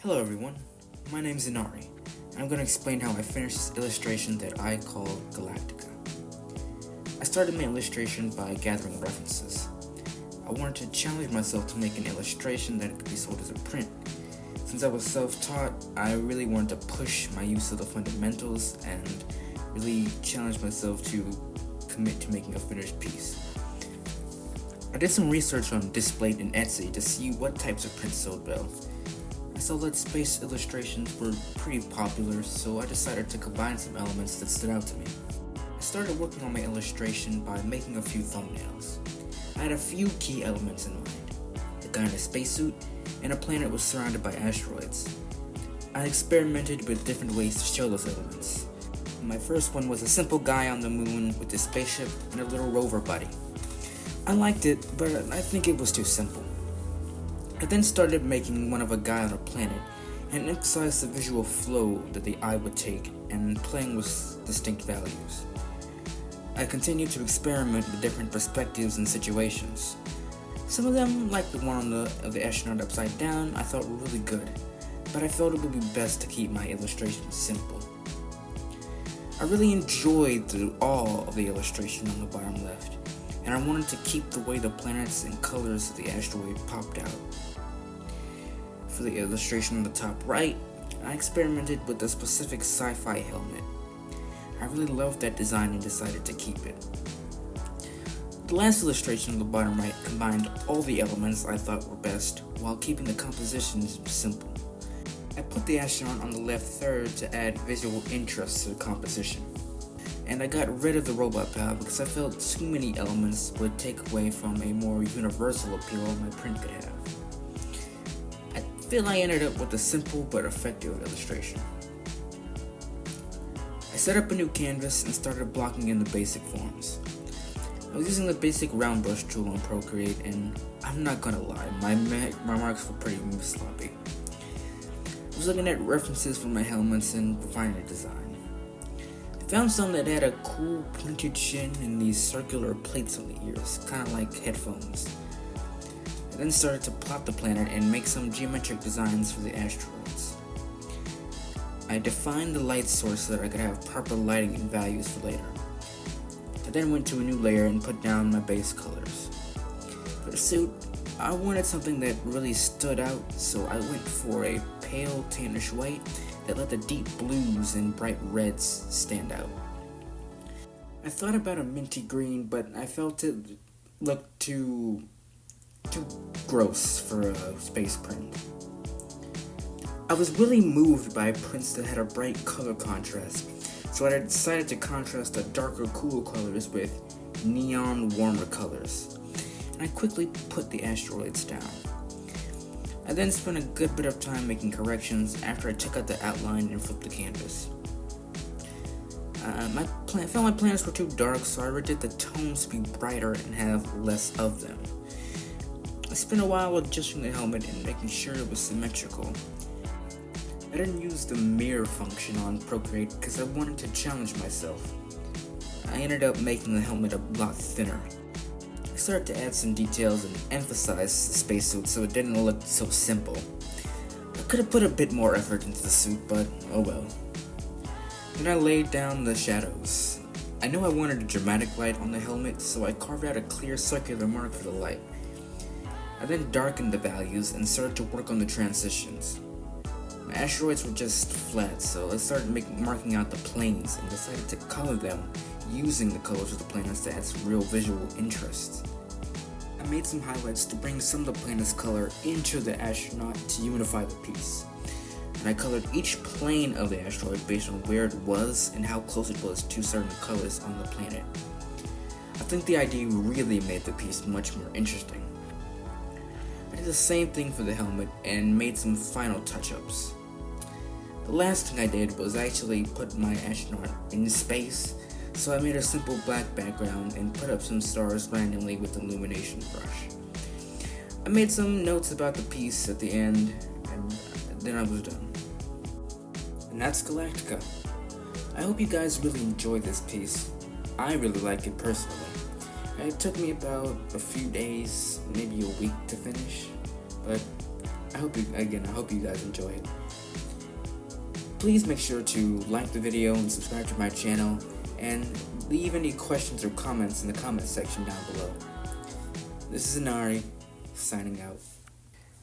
Hello everyone, my name is Inari, and I'm going to explain how I finished this illustration that I call Galactica. I started my illustration by gathering references. I wanted to challenge myself to make an illustration that could be sold as a print. Since I was self-taught, I really wanted to push my use of the fundamentals and really challenge myself to commit to making a finished piece. I did some research on Displayed and Etsy to see what types of prints sold well. I saw that space illustrations were pretty popular, so I decided to combine some elements that stood out to me. I started working on my illustration by making a few thumbnails. I had a few key elements in mind: a guy in a spacesuit, and a planet was surrounded by asteroids. I experimented with different ways to show those elements. My first one was a simple guy on the moon with a spaceship and a little rover buddy. I liked it, but I think it was too simple. I then started making one of a guy on a planet and emphasized the visual flow that the eye would take and playing with distinct values. I continued to experiment with different perspectives and situations. Some of them, like the one of the astronaut upside down, I thought were really good, but I felt it would be best to keep my illustrations simple. I really enjoyed the awe of the illustration on the bottom left, and I wanted to keep the way the planets and colors of the asteroid popped out. For the illustration on the top right, I experimented with a specific sci-fi helmet. I really loved that design and decided to keep it. The last illustration on the bottom right combined all the elements I thought were best while keeping the compositions simple. I put the astronaut on the left third to add visual interest to the composition. And I got rid of the robot pal because I felt too many elements would take away from a more universal appeal my print could have. I feel I ended up with a simple but effective illustration. I set up a new canvas and started blocking in the basic forms. I was using the basic round brush tool on Procreate, and I'm not gonna lie, my marks were pretty sloppy. I was looking at references for my helmets and refining a design. I found some that had a cool pointed chin and these circular plates on the ears, kinda like headphones. I then started to plot the planet and make some geometric designs for the asteroids. I defined the light source so that I could have proper lighting and values for later. I then went to a new layer and put down my base colors. For the suit, I wanted something that really stood out, so I went for a pale tannish white that let the deep blues and bright reds stand out. I thought about a minty green, but I felt it looked too gross for a space print. I was really moved by prints that had a bright color contrast, so I decided to contrast the darker cool colors with neon warmer colors, and I quickly put the asteroids down. I then spent a good bit of time making corrections after I took out the outline and flipped the canvas. I felt my planets were too dark, so I redid the tones to be brighter and have less of them. I spent a while adjusting the helmet and making sure it was symmetrical. I didn't use the mirror function on Procreate because I wanted to challenge myself. I ended up making the helmet a lot thinner. I started to add some details and emphasize the spacesuit so it didn't look so simple. I could have put a bit more effort into the suit, but oh well. Then I laid down the shadows. I knew I wanted a dramatic light on the helmet, so I carved out a clear circular mark for the light. I then darkened the values and started to work on the transitions. My asteroids were just flat, so I started marking out the planes and decided to color them using the colors of the planets to add some real visual interest. I made some highlights to bring some of the planet's color into the astronaut to unify the piece. And I colored each plane of the asteroid based on where it was and how close it was to certain colors on the planet. I think the idea really made the piece much more interesting. I did the same thing for the helmet and made some final touch-ups. The last thing I did was actually put my astronaut in space, so I made a simple black background and put up some stars randomly with the illumination brush. I made some notes about the piece at the end, and then I was done. And that's Galactica. I hope you guys really enjoyed this piece. I really like it personally. It took me about a few days, maybe a week to finish, but I hope you guys enjoy it. Please make sure to like the video and subscribe to my channel, and leave any questions or comments in the comment section down below. This is Inari, signing out.